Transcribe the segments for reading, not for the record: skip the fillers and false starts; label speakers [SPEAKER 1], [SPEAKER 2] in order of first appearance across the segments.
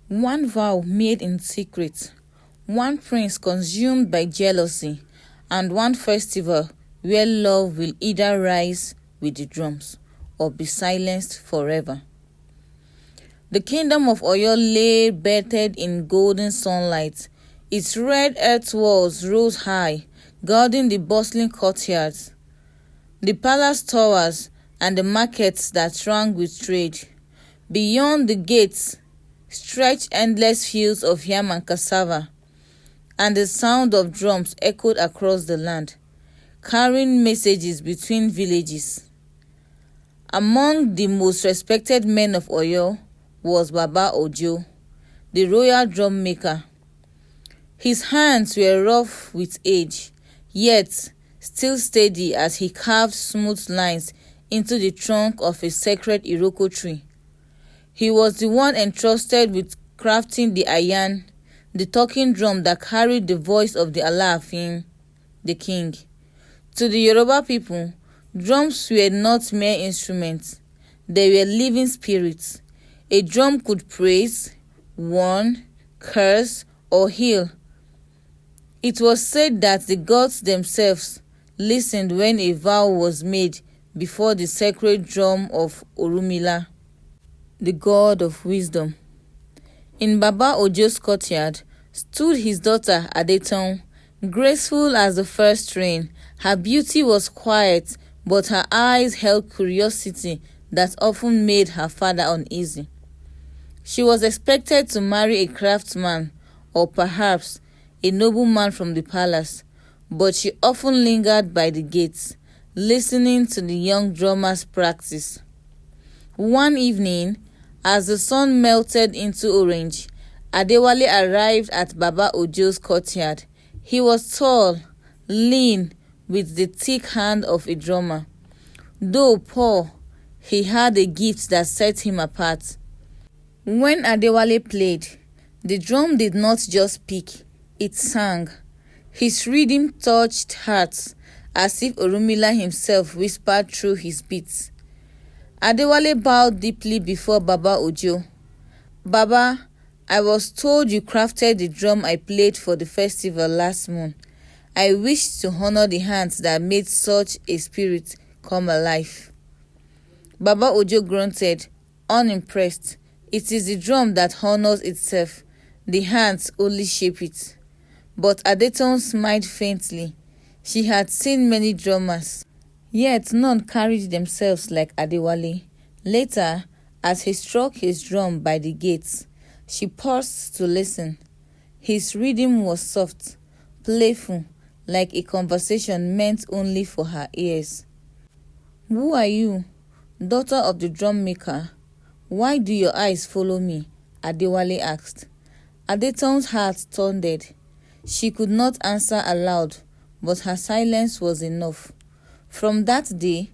[SPEAKER 1] One vow made in secret, one prince consumed by jealousy, and one festival where love will either rise with the drums or be silenced forever. The kingdom of Oyo lay bathed in golden sunlight. Its red earth walls rose high, guarding the bustling courtyards, the palace towers, and the markets that rang with trade. Beyond the gates stretched endless fields of yam and cassava, and the sound of drums echoed across the land, carrying messages between villages. Among the most respected men of Oyo was Baba Ojo, the royal drum maker. His hands were rough with age, yet still steady as he carved smooth lines into the trunk of a sacred Iroko tree. He was the one entrusted with crafting the ayan, the talking drum that carried the voice of the Alaafin, the king. To the Yoruba people, drums were not mere instruments, they were living spirits. A drum could praise, warn, curse, or heal. It was said that the gods themselves listened when a vow was made before the sacred drum of Orunmila, the god of wisdom. In Baba Ojo's courtyard stood his daughter Adeton, graceful as the first rain. Her beauty was quiet, but her eyes held curiosity that often made her father uneasy. She was expected to marry a craftsman or perhaps a nobleman from the palace, but she often lingered by the gates, listening to the young drummers practice. One evening, as the sun melted into orange, Adewale arrived at Baba Ojo's courtyard. He was tall, lean, with the thick hand of a drummer. Though poor, he had a gift that set him apart. When Adewale played, the drum did not just pick, it sang. His rhythm touched hearts as if Orunmila himself whispered through his beats. Adewale bowed deeply before Baba Ojo. Baba, I was told you crafted the drum I played for the festival last month. I wish to honor the hands that made such a spirit come alive. Baba Ojo grunted, unimpressed. It is the drum that honors itself. The hands only shape it. But Adeton smiled faintly. She had seen many drummers, yet none carried themselves like Adewale. Later, as he struck his drum by the gates, she paused to listen. His rhythm was soft, playful, like a conversation meant only for her ears. Who are you, daughter of the drum maker? Why do your eyes follow me? Adewale asked. Adeton's heart thundered. She could not answer aloud, but her silence was enough. From that day,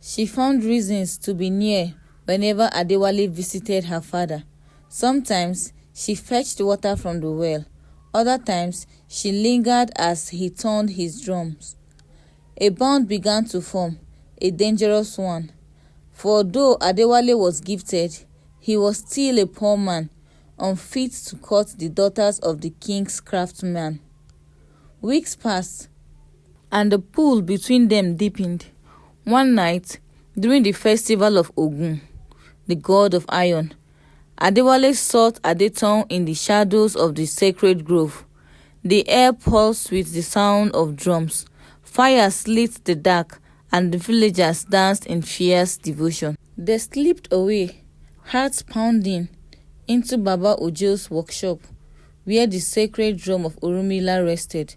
[SPEAKER 1] she found reasons to be near whenever Adewale visited her father. Sometimes she fetched water from the well. Other times she lingered as he turned his drums. A bond began to form, a dangerous one. For though Adewale was gifted, he was still a poor man, unfit to court the daughters of the king's craftsman. Weeks passed, and the pull between them deepened. One night, during the festival of Ogun, the god of iron, Adewale sought Adeton in the shadows of the sacred grove. The air pulsed with the sound of drums. Fire slit the dark, and the villagers danced in fierce devotion. They slipped away, hearts pounding, into Baba Ojo's workshop, where the sacred drum of Orunmila rested.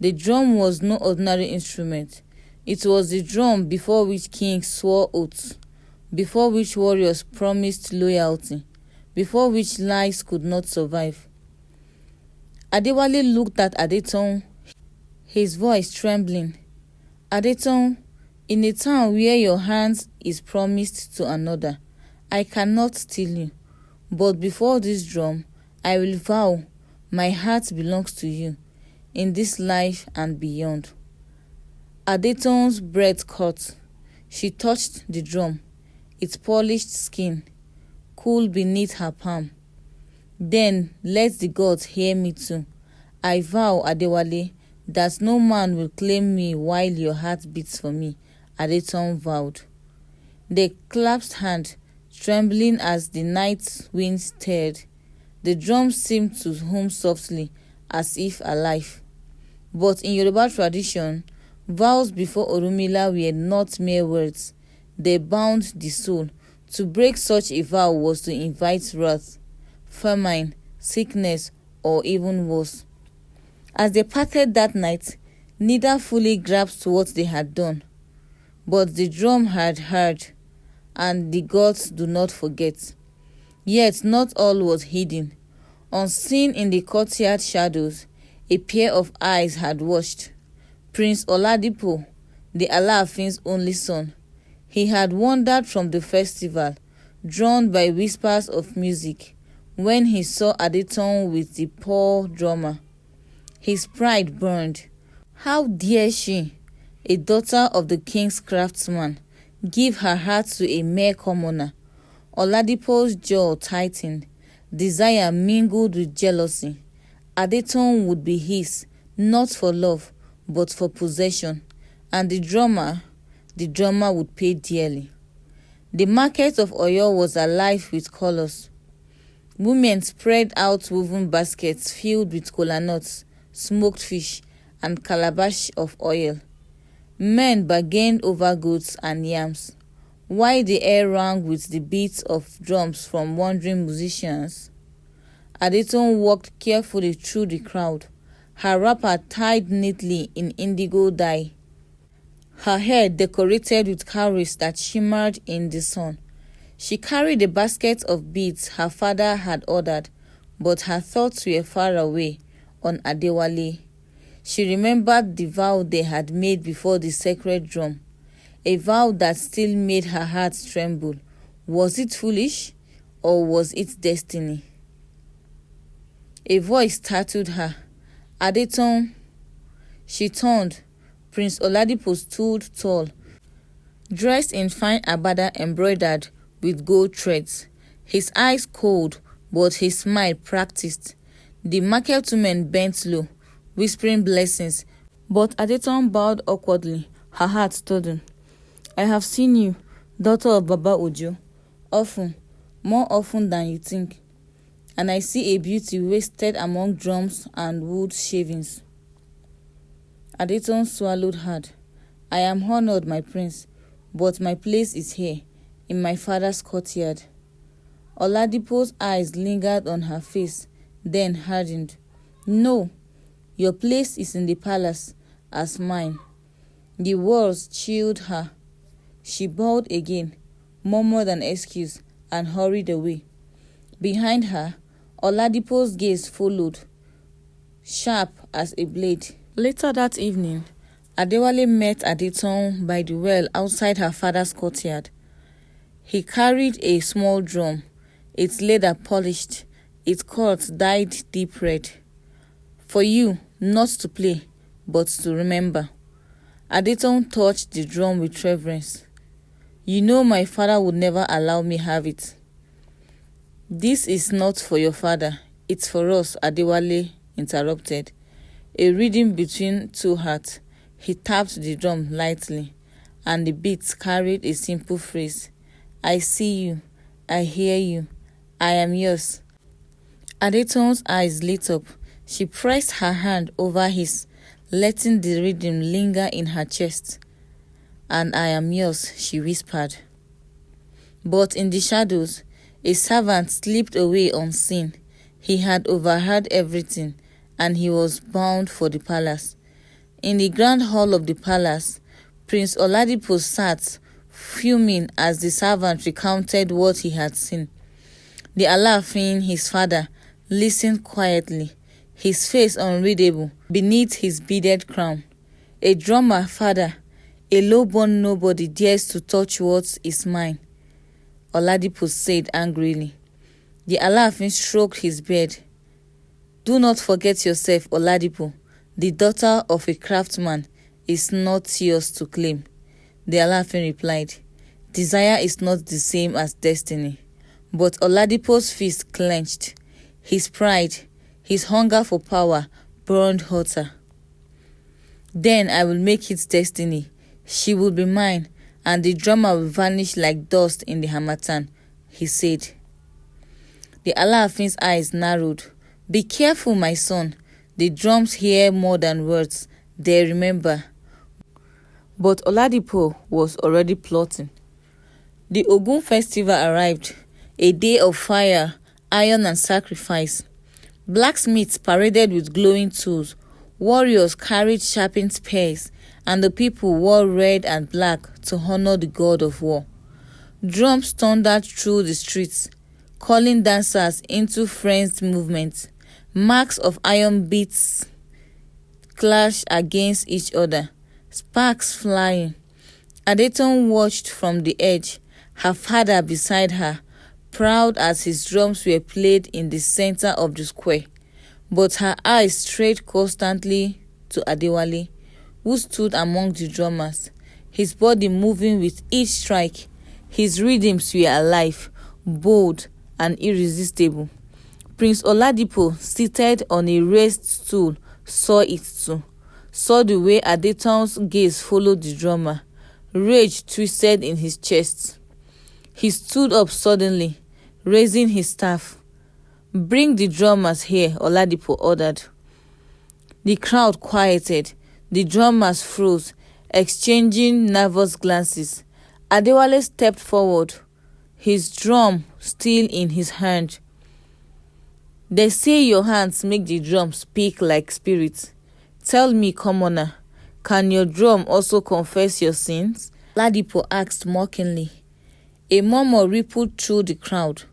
[SPEAKER 1] The drum was no ordinary instrument. It was the drum before which kings swore oaths, before which warriors promised loyalty, before which lies could not survive. Adewale looked at Adeton, his voice trembling. Adeton, in a town where your hand is promised to another, I cannot steal you. But before this drum, I will vow my heart belongs to you, in this life and beyond. Adeton's breath caught. She touched the drum, its polished skin, cool beneath her palm. Then let the gods hear me too. I vow, Adewale, that no man will claim me while your heart beats for me, Adeton vowed. They clasped hands, trembling as the night wind stirred. The drums seemed to hum softly, as if alive. But in Yoruba tradition, vows before Orunmila were not mere words. They bound the soul. To break such a vow was to invite wrath, famine, sickness, or even worse. As they parted that night, neither fully grasped what they had done. But the drum had heard, and the gods do not forget. Yet not all was hidden. Unseen in the courtyard shadows, a pair of eyes had watched. Prince Oladipo, the Alaafin's only son. He had wandered from the festival, drawn by whispers of music, when he saw Adeton with the poor drummer. His pride burned. How dare she, a daughter of the king's craftsman, give her heart to a mere commoner? Oladipo's jaw tightened. Desire mingled with jealousy. Adeton would be his, not for love, but for possession. And the drummer would pay dearly. The market of Oyo was alive with colors. Women spread out woven baskets filled with kola nuts, smoked fish, and calabash of oil. Men bargained over goats and yams, while the air rang with the beats of drums from wandering musicians. Adeton walked carefully through the crowd, her wrapper tied neatly in indigo dye, her hair decorated with cowries that shimmered in the sun. She carried a basket of beads her father had ordered, but her thoughts were far away, on Adewale. She remembered the vow they had made before the sacred drum, a vow that still made her heart tremble. Was it foolish, or was it destiny? A voice startled her. Adeton. She turned. Prince Oladipo stood tall, dressed in fine agbada embroidered with gold threads. His eyes cold, but his smile practiced. The market women bent low, whispering blessings, but Adeton bowed awkwardly, her heart stolen. I have seen you, daughter of Baba Ojo, often, more often than you think, and I see a beauty wasted among drums and wood shavings. Adeton swallowed hard. I am honored, my prince, but my place is here, in my father's courtyard. Oladipo's eyes lingered on her face, then hardened. No, your place is in the palace, as mine. The words chilled her. She bowed again, murmured an excuse, and hurried away. Behind her, Oladipo's gaze followed, sharp as a blade. Later that evening, Adewale met Adeton by the well outside her father's courtyard. He carried a small drum, its leather polished, its cords dyed deep red. For you, not to play, but to remember. Adeton touched the drum with reverence. You know my father would never allow me have it. This is not for your father, it's for us, Adewale interrupted. A rhythm between two hearts. He tapped the drum lightly, and the beats carried a simple phrase. I see you, I hear you, I am yours. Adeton's eyes lit up. She pressed her hand over his, letting the rhythm linger in her chest. And I am yours, she whispered. But in the shadows, a servant slipped away unseen. He had overheard everything, and he was bound for the palace. In the grand hall of the palace, Prince Oladipo sat, fuming as the servant recounted what he had seen. The Alaafin, his father, listened quietly, his face unreadable beneath his beaded crown. A drummer, father, a low-born nobody dares to touch what is mine, Oladipo said angrily. The Alaafin stroked his beard. Do not forget yourself, Oladipo. The daughter of a craftsman is not yours to claim. The Alaafin replied. Desire is not the same as destiny. But Oladipo's fist clenched. His pride, his hunger for power burned hotter. Then I will make it destiny. She will be mine, and the drummer will vanish like dust in the harmattan, he said. The Alaafin's eyes narrowed. Be careful, my son. The drums hear more than words. They remember. But Oladipo was already plotting. The Ogun festival arrived, a day of fire, iron and sacrifice. Blacksmiths paraded with glowing tools, warriors carried sharpened spears, and the people wore red and black to honor the god of war. Drums thundered through the streets, calling dancers into frenzied movements. Marks of iron beats clashed against each other, sparks flying. Adeton watched from the edge, her father beside her, proud as his drums were played in the center of the square. But her eyes strayed constantly to Adewale, who stood among the drummers, his body moving with each strike. His rhythms were alive, bold, and irresistible. Prince Oladipo, seated on a raised stool, saw it too, saw the way Adeton's gaze followed the drummer. Rage twisted in his chest. He stood up suddenly, raising his staff. Bring the drummers here, Oladipo ordered. The crowd quieted. The drummers froze, exchanging nervous glances. Adewale stepped forward, his drum still in his hand. They say your hands make the drum speak like spirits. Tell me, commoner, can your drum also confess your sins? Oladipo asked mockingly. A murmur rippled through the crowd.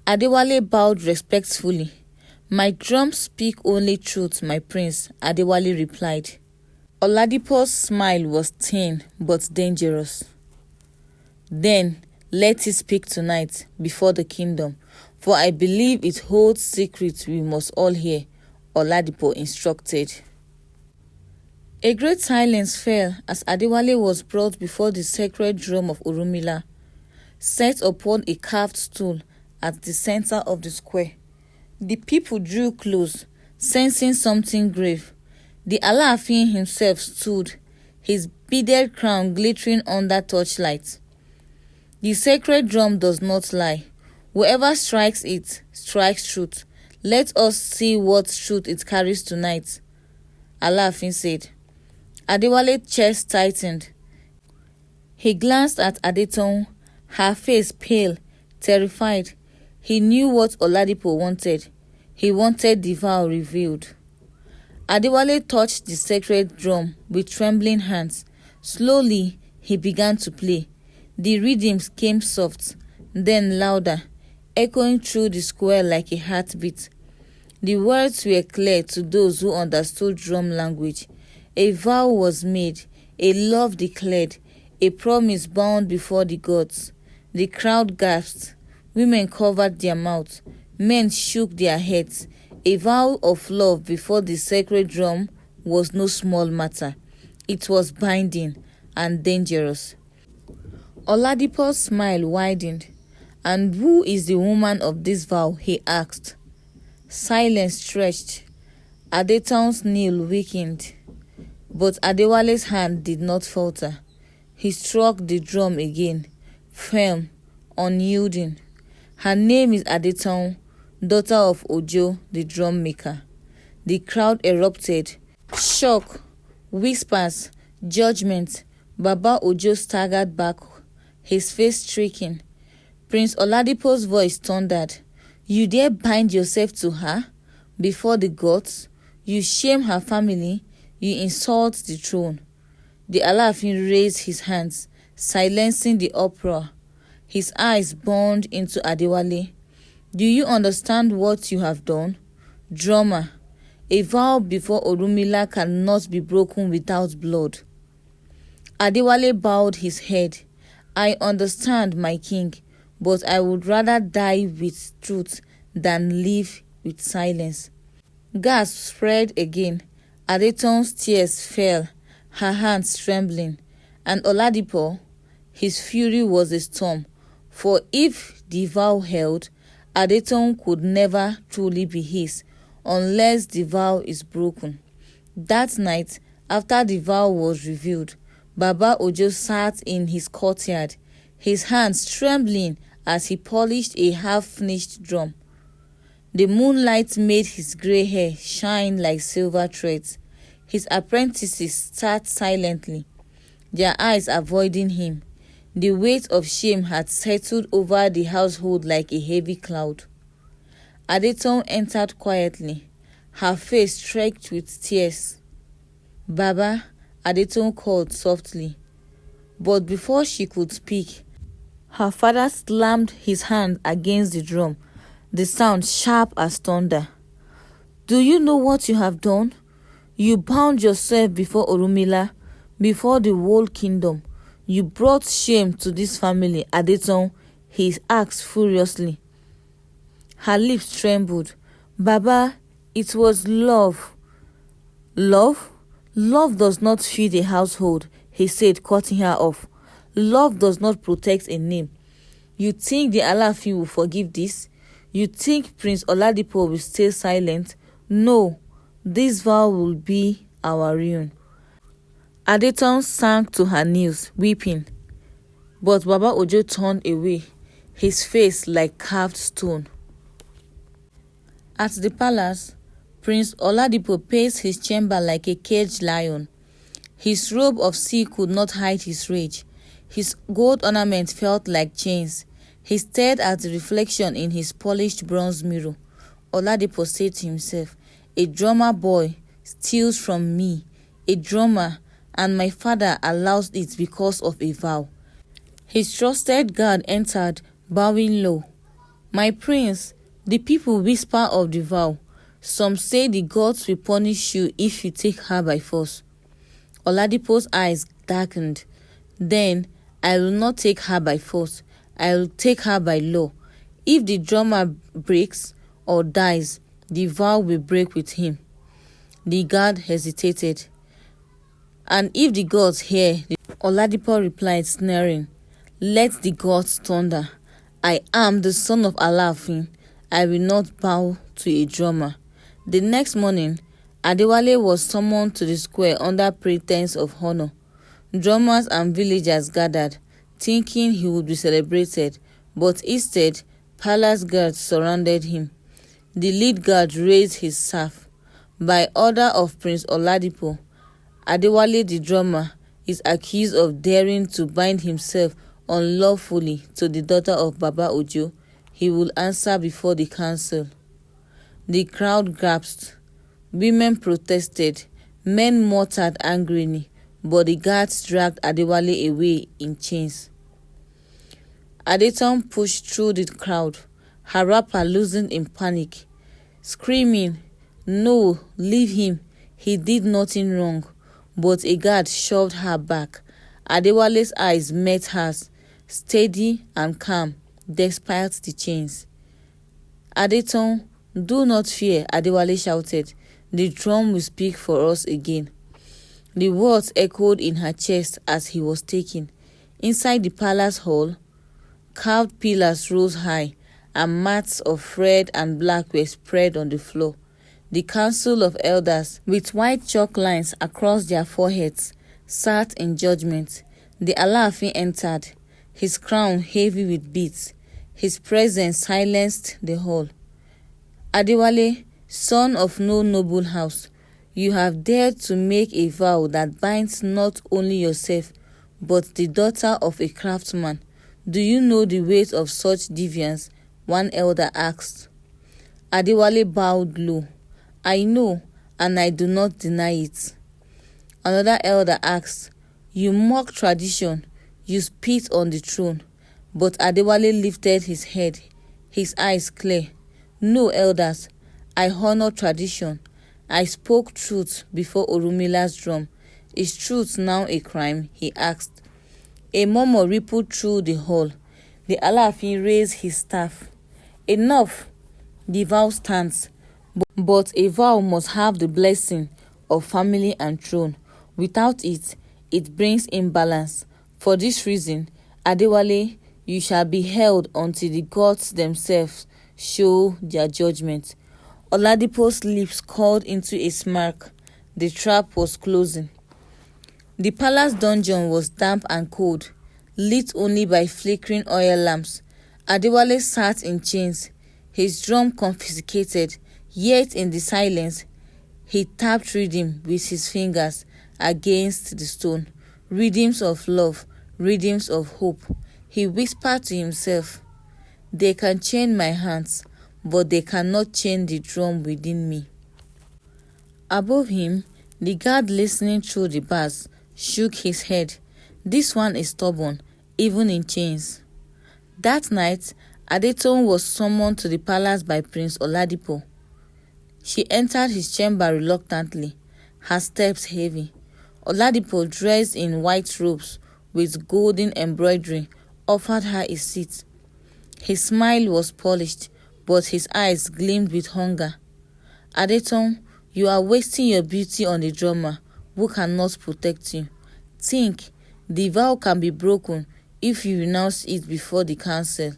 [SPEAKER 1] Adewale bowed respectfully. My drums speak only truth, my prince, Adewale replied. Oladipo's smile was thin but dangerous. Then let it speak tonight before the kingdom, for I believe it holds secrets we must all hear, Oladipo instructed. A great silence fell as Adewale was brought before the sacred drum of Orunmila, set upon a carved stool at the center of the square. The people drew close, sensing something grave. The Alaafin himself stood, his beaded crown glittering under torchlight. The sacred drum does not lie. Whoever strikes it, strikes truth. Let us see what truth it carries tonight, Alaafin said. Adewale's chest tightened. He glanced at Adeton, her face pale, terrified. He knew what Oladipo wanted. He wanted the vow revealed. Adewale touched the sacred drum with trembling hands. Slowly, he began to play. The rhythms came soft, then louder, echoing through the square like a heartbeat. The words were clear to those who understood drum language. A vow was made, a love declared, a promise bound before the gods. The crowd gasped. Women covered their mouths. Men shook their heads. A vow of love before the sacred drum was no small matter. It was binding and dangerous. Oladipo's smile widened. And who is the woman of this vow? He asked. Silence stretched. Adeton's knee weakened. But Adewale's hand did not falter. He struck the drum again, firm, unyielding. Her name is Adeton, daughter of Ojo, the drum maker. The crowd erupted. Shock, whispers, judgment. Baba Ojo staggered back, his face streaking. Prince Oladipo's voice thundered. You dare bind yourself to her? Before the gods? You shame her family? You insult the throne. The Alaafin raised his hands, silencing the uproar. His eyes burned into Adewale. Do you understand what you have done? Drummer, a vow before Orunmila cannot be broken without blood. Adewale bowed his head. I understand, my king, but I would rather die with truth than live with silence. Gasps spread again. Adeton's tears fell, her hands trembling, and Oladipo, his fury was a storm, for if the vow held, Adetong could never truly be his unless the vow is broken. That night, after the vow was revealed, Baba Ojo sat in his courtyard, his hands trembling as he polished a half-finished drum. The moonlight made his grey hair shine like silver threads. His apprentices sat silently, their eyes avoiding him. The weight of shame had settled over the household like a heavy cloud. Adetong entered quietly, her face streaked with tears. "Baba," Adetong called softly. But before she could speak, her father slammed his hand against the drum, the sound sharp as thunder. "Do you know what you have done? You bound yourself before Orunmila, before the whole kingdom. You brought shame to this family, Adetong," he asked furiously. Her lips trembled. "Baba, it was love." "Love? Love does not feed a household," he said, cutting her off. "Love does not protect a name. You think the Alaafin will forgive this? You think Prince Oladipo will stay silent? No, this vow will be our ruin." Adetong sank to her knees, weeping. But Baba Ojo turned away, his face like carved stone. At the palace, Prince Oladipo paced his chamber like a caged lion. His robe of silk could not hide his rage. His gold ornament felt like chains. He stared at the reflection in his polished bronze mirror. Oladipo said to himself, "A drummer boy steals from me, a drummer, and my father allows it because of a vow." His trusted guard entered, bowing low. "My prince, the people whisper of the vow. Some say the gods will punish you if you take her by force." Oladipo's eyes darkened. "Then I will not take her by force. I will take her by law. If the drummer breaks or dies, the vow will break with him." The guard hesitated. "And if the gods hear?" Oladipo replied, sneering, "Let the gods thunder. I am the son of Alaafin. I will not bow to a drummer." The next morning, Adewale was summoned to the square under pretense of honor. Drummers and villagers gathered, thinking he would be celebrated, but instead, palace guards surrounded him. The lead guard raised his staff. By order of Prince Oladipo, Adewale the drummer is accused of daring to bind himself unlawfully to the daughter of Baba Ojo. He will answer before the council. The crowd gasped. Women protested. Men muttered angrily, but the guards dragged Adewale away in chains. Adetong pushed through the crowd, her wrapper loosened in panic, screaming, "No, leave him. He did nothing wrong." But a guard shoved her back. Adewale's eyes met hers, steady and calm, despite the chains. "Adetong, do not fear," Adewale shouted. "The drum will speak for us again." The words echoed in her chest as he was taken. Inside the palace hall, carved pillars rose high, and mats of red and black were spread on the floor. The council of elders, with white chalk lines across their foreheads, sat in judgment. The Alaafin entered, his crown heavy with beads. His presence silenced the hall. "Adewale, son of no noble house, you have dared to make a vow that binds not only yourself, but the daughter of a craftsman. Do you know the weight of such deviance?" one elder asked. Adewale bowed low. "I know, and I do not deny it." Another elder asked, "You mock tradition, you spit on the throne." But Adewale lifted his head, his eyes clear. "No, elders, I honor tradition. I spoke truth before Orumila's drum. Is truth now a crime?" he asked. A murmur rippled through the hall. The Alaafin raised his staff. "Enough! The vow stands. But a vow must have the blessing of family and throne. Without it, it brings imbalance. For this reason, Adewale, you shall be held until the gods themselves show their judgment. Oladipo's lips curled into a smirk. The trap was closing. The palace dungeon was damp and cold, lit only by flickering oil lamps. Adewale sat in chains, his drum confiscated, yet in the silence, he tapped rhythm with his fingers against the stone. Rhythms of love, rhythms of hope. He whispered to himself, "They can chain my hands, but they cannot chain the drum within me." Above him, the guard listening through the bars shook his head. This one is stubborn, even in chains. That night, Adeton was summoned to the palace by Prince Oladipo. She entered his chamber reluctantly, her steps heavy. Oladipo, dressed in white robes with golden embroidery, offered her a seat. His smile was polished, but his eyes gleamed with hunger. "Adeton, you are wasting your beauty on a drummer who cannot protect you. Think, the vow can be broken if you renounce it before the council.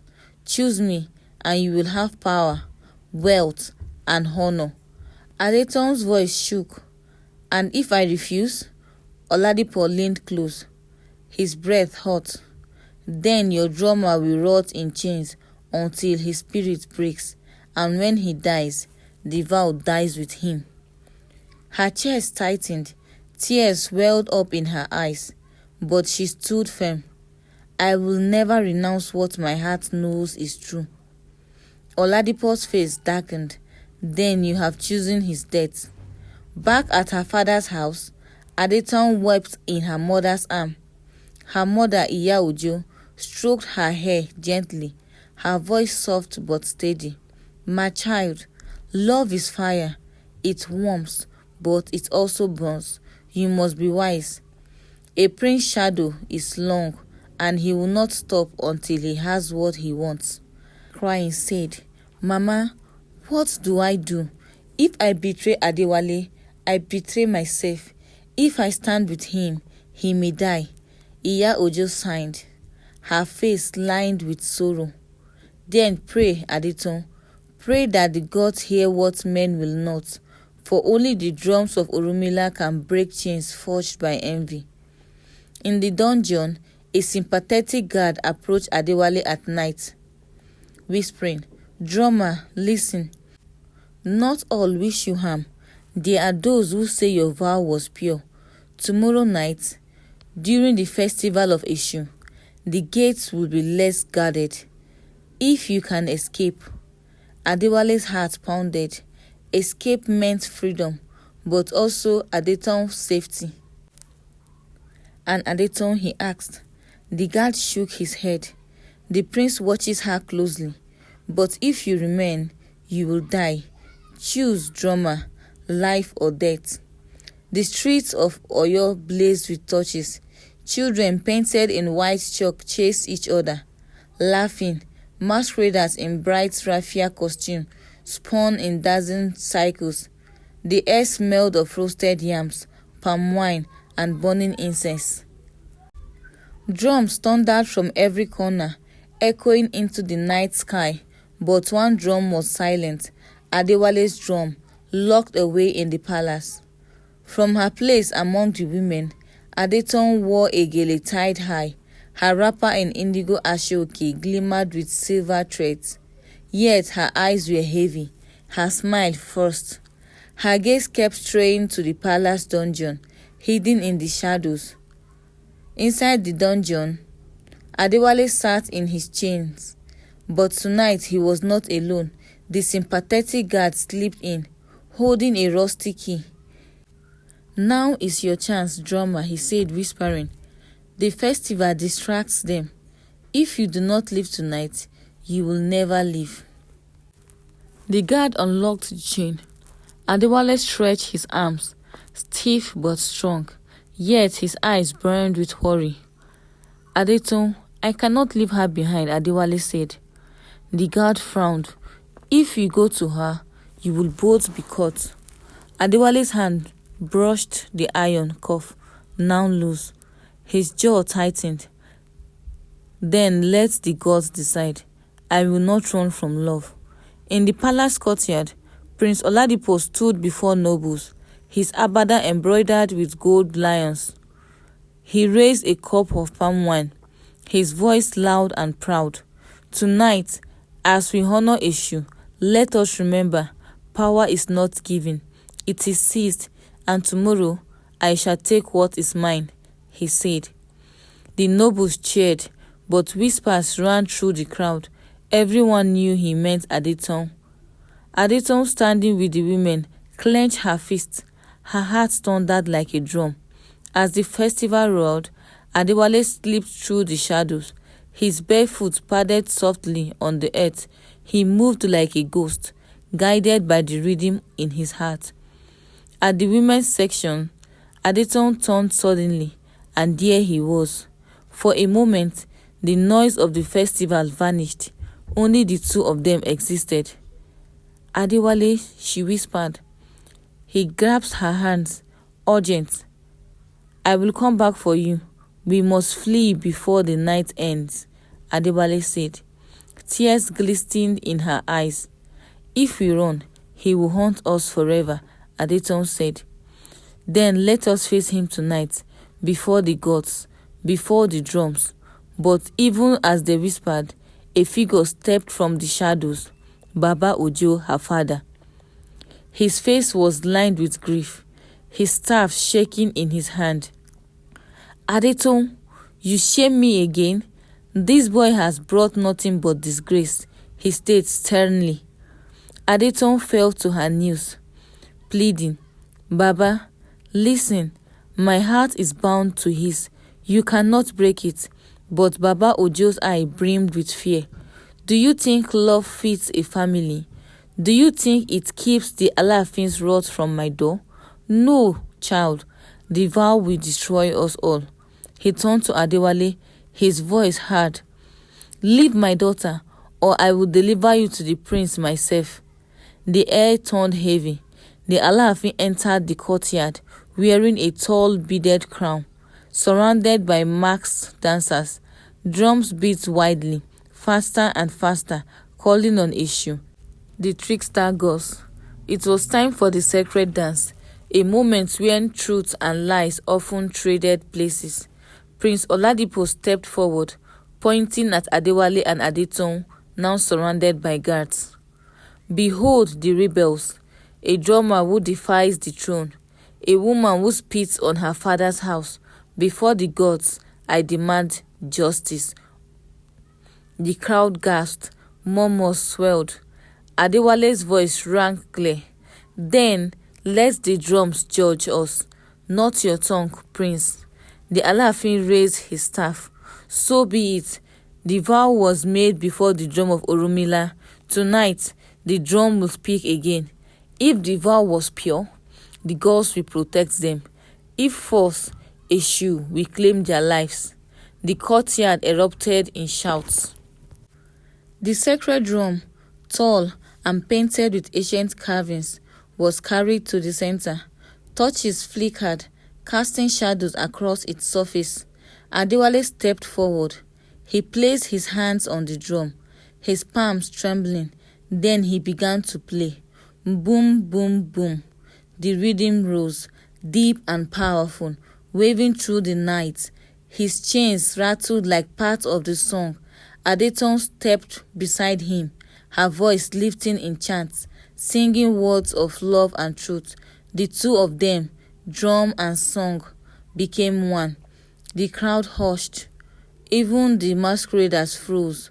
[SPEAKER 1] Choose me, and you will have power, wealth, and honor." Adeton's voice shook. "And if I refuse?" Oladipo leaned close, his breath hot. "Then your drummer will rot in chains until his spirit breaks, and when he dies, the vow dies with him." Her chest tightened, tears welled up in her eyes, but she stood firm. "I will never renounce what my heart knows is true." Oladipo's face darkened. "Then you have chosen his death." Back at her father's house, Adeton wept in her mother's arm. Her mother, Iya Ojo, stroked her hair gently, her voice soft but steady. "My child, love is fire. It warms, but it also burns. You must be wise. A prince's shadow is long, and he will not stop until he has what he wants." Crying said, "Mama, what do I do? If I betray Adewale, I betray myself. If I stand with him, he may die." Iya Ojo sighed, her face lined with sorrow. "Then pray, Adeton. Pray that the gods hear what men will not, for only the drums of Orunmila can break chains forged by envy." In the dungeon, a sympathetic guard approached Adewale at night, whispering, "Drummer, listen. Not all wish you harm. There are those who say your vow was pure. Tomorrow night, during the festival of Eshu, the gates will be less guarded. If you can escape." Adewale's heart pounded. Escape meant freedom, but also Adeton's safety. "And Adeton?" he asked. The guard shook his head. "The prince watches her closely. But if you remain, you will die. Choose, drummer, life or death." The streets of Oyo blazed with torches. Children painted in white chalk chased each other, laughing. Masqueraders in bright raffia costume spun in dazzling cycles. The air smelled of roasted yams, palm wine, and burning incense. Drums thundered from every corner, echoing into the night sky, but one drum was silent, Adewale's drum, locked away in the palace. From her place among the women, Adeton wore a gele tied high. Her wrapper in indigo ashoke glimmered with silver threads. Yet her eyes were heavy, her smile forced. Her gaze kept straying to the palace dungeon, hidden in the shadows. Inside the dungeon, Adewale sat in his chains. But tonight he was not alone. The sympathetic guard slipped in, holding a rusty key. "Now is your chance, drummer," he said, whispering. "The festival distracts them. If you do not leave tonight, you will never leave." The guard unlocked the chain. Adewale stretched his arms, stiff but strong, yet his eyes burned with worry. "Adeton, I cannot leave her behind," Adewale said. The guard frowned. "If you go to her, you will both be caught." Adewale's hand brushed the iron cuff, now loose. His jaw tightened. "Then let the gods decide. I will not run from love." In the palace courtyard, Prince Oladipo stood before nobles, his agbada embroidered with gold lions. He raised a cup of palm wine, his voice loud and proud. Tonight, as we honor Eshu, let us remember, power is not given, it is seized, and tomorrow I shall take what is mine, he said. The nobles cheered, but whispers ran through the crowd. Everyone knew he meant Adeton. Adeton, standing with the women, clenched her fists. Her heart thundered like a drum. As the festival roared, Adewale slipped through the shadows. His bare foot padded softly on the earth. He moved like a ghost, guided by the rhythm in his heart. At the women's section, Adeton turned suddenly, and there he was. For a moment, the noise of the festival vanished. Only the two of them existed. Adewale, she whispered. He grasped her hands. Urgent. I will come back for you. We must flee before the night ends, Adewale said. Tears glistened in her eyes. If we run, he will haunt us forever, Adeton said. Then let us face him tonight, before the gods, before the drums. But even as they whispered, a figure stepped from the shadows, Baba Ojo, her father. His face was lined with grief, his staff shaking in his hand. Adeton, you shame me again? This boy has brought nothing but disgrace, he stated sternly. Adeton fell to her knees, pleading, Baba, listen, my heart is bound to his. You cannot break it. But Baba Ojo's eye brimmed with fear. Do you think love fits a family? Do you think it keeps the Alaafin's wrath from my door? No, child. The vow will destroy us all. He turned to Adewale, his voice hard. Leave my daughter, or I will deliver you to the prince myself. The air turned heavy. The Alaafin entered the courtyard, wearing a tall beaded crown. Surrounded by masked dancers, drums beat wildly, faster and faster, calling on Eshu, the trickster gods. It was time for the sacred dance, a moment when truth and lies often traded places. Prince Oladipo stepped forward, pointing at Adewale and Adeton, now surrounded by guards. Behold the rebels, a drummer who defies the throne, a woman who spits on her father's house. Before the gods, I demand justice. The crowd gasped, murmurs swelled. Adewale's voice rang clear. Then let the drums judge us, not your tongue, prince. The Alaafin raised his staff. So be it. The vow was made before the drum of Orunmila. Tonight, the drum will speak again. If the vow was pure, the gods will protect them. If false, Eshu will claim their lives. The courtyard erupted in shouts. The sacred drum, tall and painted with ancient carvings, was carried to the center. Torches flickered, casting shadows across its surface. Adewale stepped forward. He placed his hands on the drum, his palms trembling. Then he began to play. Boom, boom, boom. The rhythm rose, deep and powerful, waving through the night. His chains rattled like part of the song. Adeton stepped beside him, her voice lifting in chants, singing words of love and truth. The two of them, drum and song, became one. The crowd hushed. Even the masqueraders froze,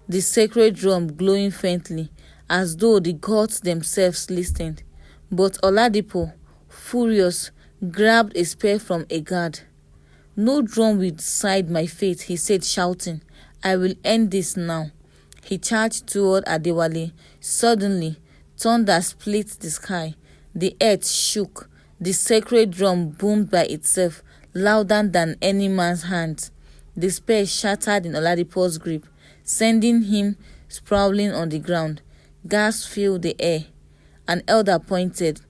[SPEAKER 1] the sacred drum glowing faintly, as though the gods themselves listened. But Oladipo, furious, grabbed a spear from a guard. No drum will decide my fate, he said, shouting. I will end this now. He charged toward Adewale. Suddenly, thunder split the sky. The earth shook. The sacred drum boomed by itself, louder than any man's hand. The spear shattered in Oladipo's grip, sending him sprawling on the ground. Gasps filled the air. An elder pointed.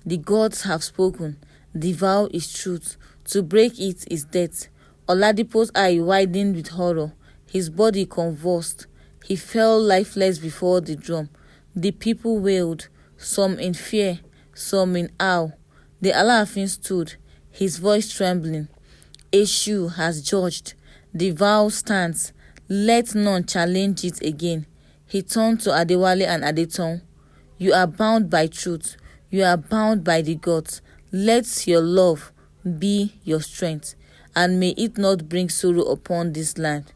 [SPEAKER 1] The gods have spoken. The vow is truth. To break it is death. Oladipo's eye widened with horror. His body convulsed. He fell lifeless before the drum. The people wailed, some in fear, some in awe. The Alaafin stood, his voice trembling. Eshu has judged. The vow stands. Let none challenge it again. He turned to Adewale and Adeton. You are bound by truth. You are bound by the gods. Let your love be your strength, and may it not bring sorrow upon this land.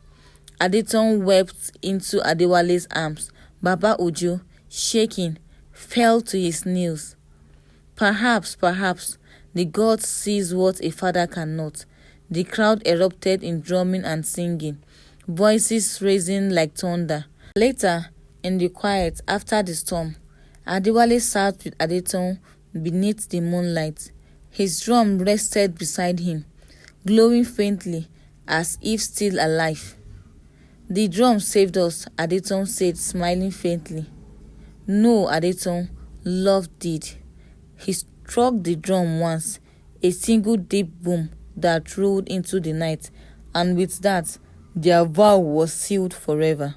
[SPEAKER 1] Adeton wept into Adewale's arms. Baba Ojo, shaking, fell to his knees. Perhaps, the God sees what a father cannot. The crowd erupted in drumming and singing, voices raising like thunder. Later, in the quiet after the storm, Adewale sat with Adeton beneath the moonlight. His drum rested beside him, glowing faintly as if still alive. The drum saved us, Adeton said, smiling faintly. No, Adeton, love did. He struck the drum once, a single deep boom that rolled into the night, and with that, their vow was sealed forever.